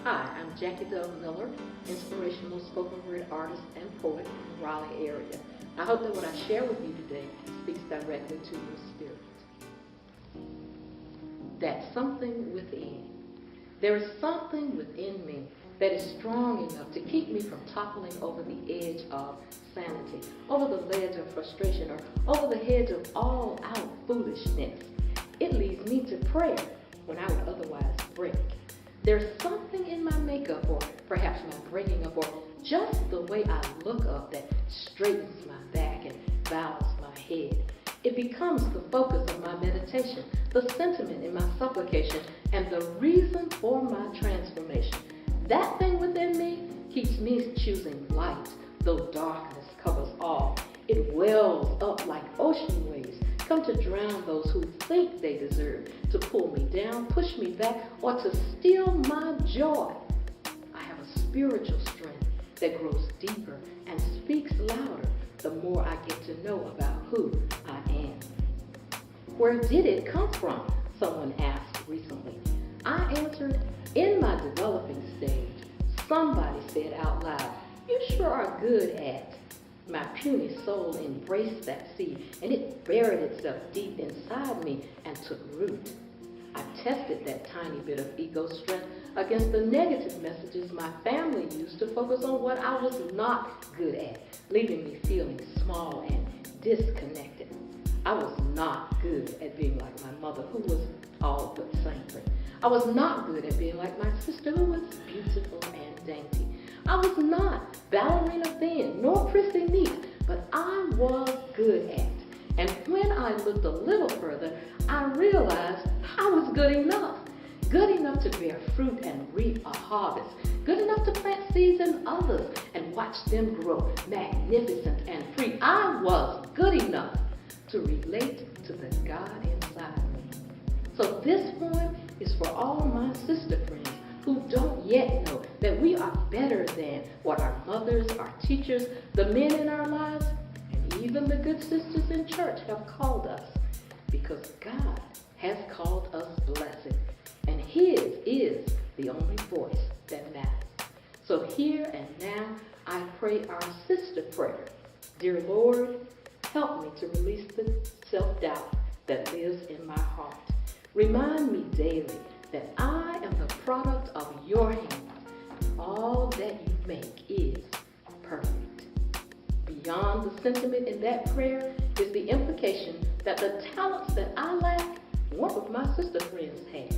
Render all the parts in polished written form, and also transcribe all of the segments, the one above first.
Hi, I'm Jackie Dove Miller, inspirational spoken word artist and poet in the Raleigh area. I hope that what I share with you today speaks directly to your spirit. That something within. There is something within me that is strong enough to keep me from toppling over the edge of sanity, over the ledge of frustration, or over the hedge of all-out foolishness. It leads me to prayer when I would otherwise break. There's something in my makeup, or perhaps my breaking up, or just the way I look up that straightens my back and bows my head. It becomes the focus of my meditation, the sentiment in my supplication, and the reason for my transformation. That thing within me keeps me choosing light, though darkness covers all. It wells up like ocean waves, come to drown those who think they deserve, to pull me down, push me back, or to steal my joy. I have a spiritual strength that grows deeper and speaks louder the more I get to know about who I am. Where did it come from? Someone asked recently. I answered, in my developing stage. Somebody said out loud, "You sure are good at." My puny soul embraced that seed, and it buried itself deep inside me and took root. I tested that tiny bit of ego strength against the negative messages my family used to focus on what I was not good at, leaving me feeling small and disconnected. I was not good at being like my mother, who was all but saintly. I was not good at being like my sister, who was beautiful and dainty. I was not ballerina thin, nor prissy neat, but I was good at. And when I looked a little further, I realized I was good enough. Good enough to bear fruit and reap a harvest. Good enough to plant seeds in others and watch them grow magnificent and free. I was good enough to relate to the God inside me. So this poem is for all my sister friends who don't yet know that we are better than what our mothers, our teachers, the men in our lives, and even the good sisters in church have called us. Because God has called us blessed, and His is the only voice that matters. So here and now, I pray our sister prayer. Dear Lord, help me to release the self-doubt that lives in my heart. Remind me daily that I am the product of your hands. All that you make is perfect. Beyond the sentiment in that prayer is the implication that the talents that I lack, one of my sister friends has,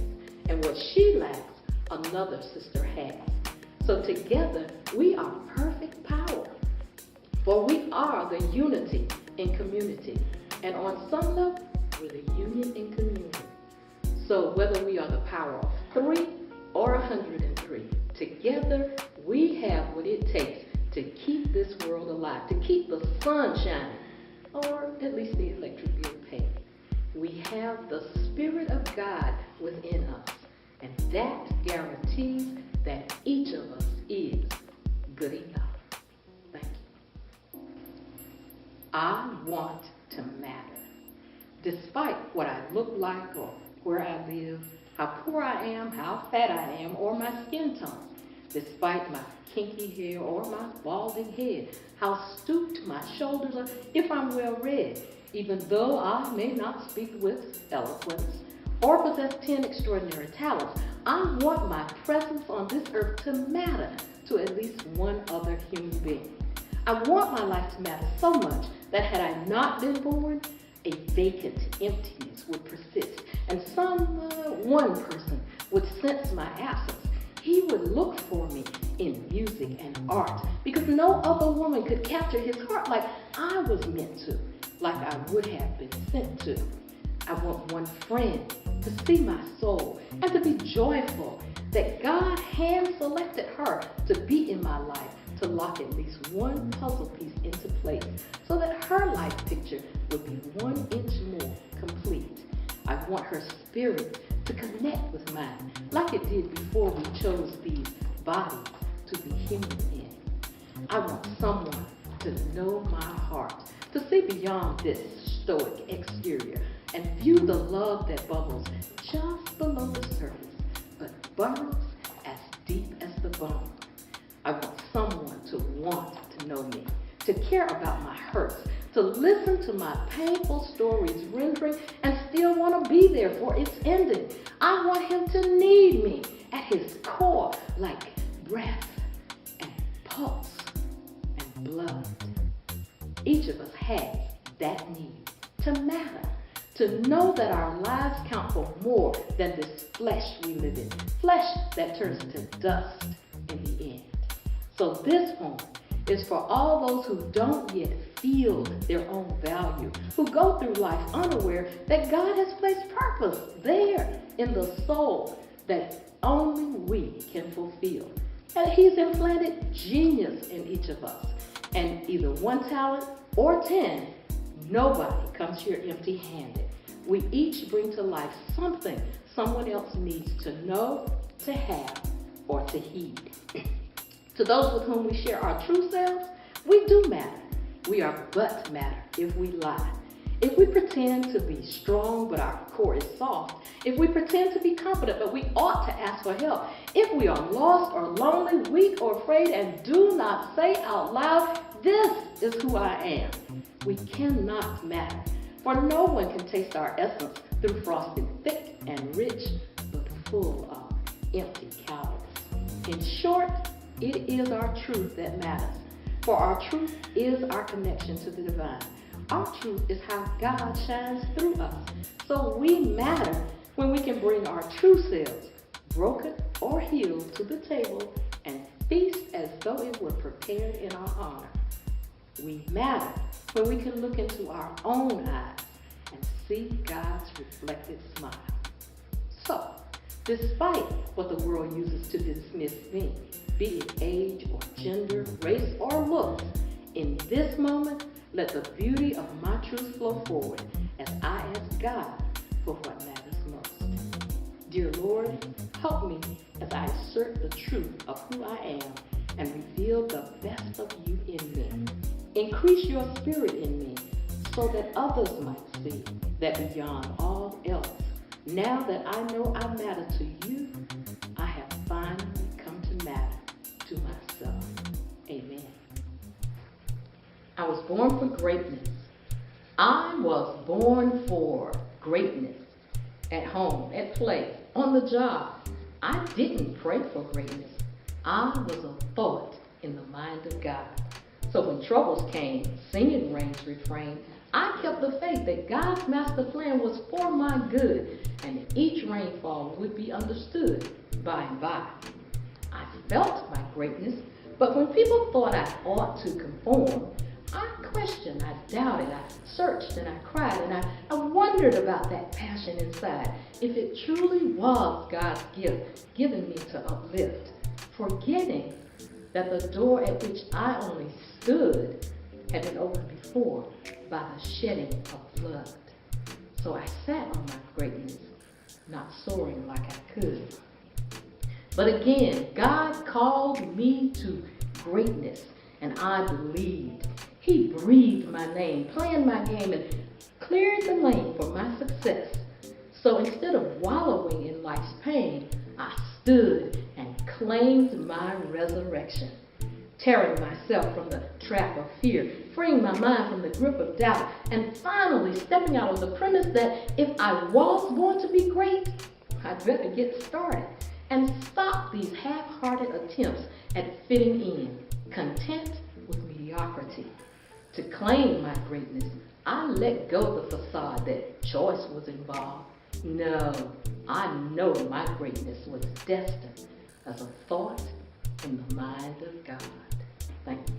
and what she lacks, another sister has. So together, we are perfect power. For we are the unity in community, and on some level, we're the union in community. So whether we are the power of 3 or 103, together we have what it takes to keep this world alive, to keep the sun shining, or at least the electric bill paid. We have the Spirit of God within us, and that guarantees that each of us is good enough. Thank you. I want to matter. Despite what I look like or where I live, how poor I am, how fat I am, or my skin tone, despite my kinky hair or my balding head, how stooped my shoulders are, if I'm well read, even though I may not speak with eloquence or possess 10 extraordinary talents, I want my presence on this earth to matter to at least one other human being. I want my life to matter so much that had I not been born, a vacant emptiness would persist, and one person would sense my absence. He would look for me in music and art, because no other woman could capture his heart like I was meant to, like I would have been sent to. I want one friend to see my soul and to be joyful that God hand-selected her to be in my life, to lock at least one puzzle piece into place so that her life picture would be 1 inch more complete. I want her spirit to connect with mine like it did before we chose these bodies to be human in. I want someone to know my heart, to see beyond this stoic exterior and view the love that bubbles just below the surface, but burrows as deep to care about my hurts, to listen to my painful stories rendering and still want to be there for its ending. I want him to need me at his core like breath and pulse and blood. Each of us has that need to matter, to know that our lives count for more than this flesh we live in, flesh that turns to dust in the end. So this poem is for all those who don't yet feel their own value, who go through life unaware that God has placed purpose there in the soul that only we can fulfill. And he's implanted genius in each of us. And either one talent or 10, nobody comes here empty-handed. We each bring to life something someone else needs to know, to have, or to heed. To those with whom we share our true selves, we do matter. We are but matter if we lie. If we pretend to be strong but our core is soft, if we pretend to be confident but we ought to ask for help, if we are lost or lonely, weak or afraid and do not say out loud, this is who I am, we cannot matter. For no one can taste our essence through frosting thick and rich but full of empty calories. In short, it is our truth that matters. For our truth is our connection to the divine. Our truth is how God shines through us. So we matter when we can bring our true selves, broken or healed, to the table and feast as though it were prepared in our honor. We matter when we can look into our own eyes and see God's reflected smile. So, despite what the world uses to dismiss me, be it age or gender, race or looks, in this moment, let the beauty of my truth flow forward as I ask God for what matters most. Dear Lord, help me as I assert the truth of who I am and reveal the best of you in me. Increase your spirit in me so that others might see that beyond all else, now that I know I matter to you, I have finally come to matter to myself. Amen. I was born for greatness. I was born for greatness. At home, at play, on the job. I didn't pray for greatness. I was a thought in the mind of God. So when troubles came, singing rain's refrain, I kept the faith that God's master plan was for my good, and each rainfall would be understood by and by. I felt my greatness, but when people thought I ought to conform, I questioned, I doubted, I searched, and I cried, and I wondered about that passion inside, if it truly was God's gift given me to uplift, forgetting that the door at which I only stood had been opened before by the shedding of blood. So I sat on my greatness, not soaring like I could. But again, God called me to greatness, and I believed. He breathed my name, planned my game, and cleared the lane for my success. So instead of wallowing in life's pain, I stood and claimed my resurrection, tearing myself from the trap of fear, freeing my mind from the grip of doubt, and finally stepping out on the premise that if I was going to be great, I'd better get started and stop these half-hearted attempts at fitting in, content with mediocrity. To claim my greatness, I let go of the facade that choice was involved. No, I know my greatness was destined as a thought in the mind of God. Thank you.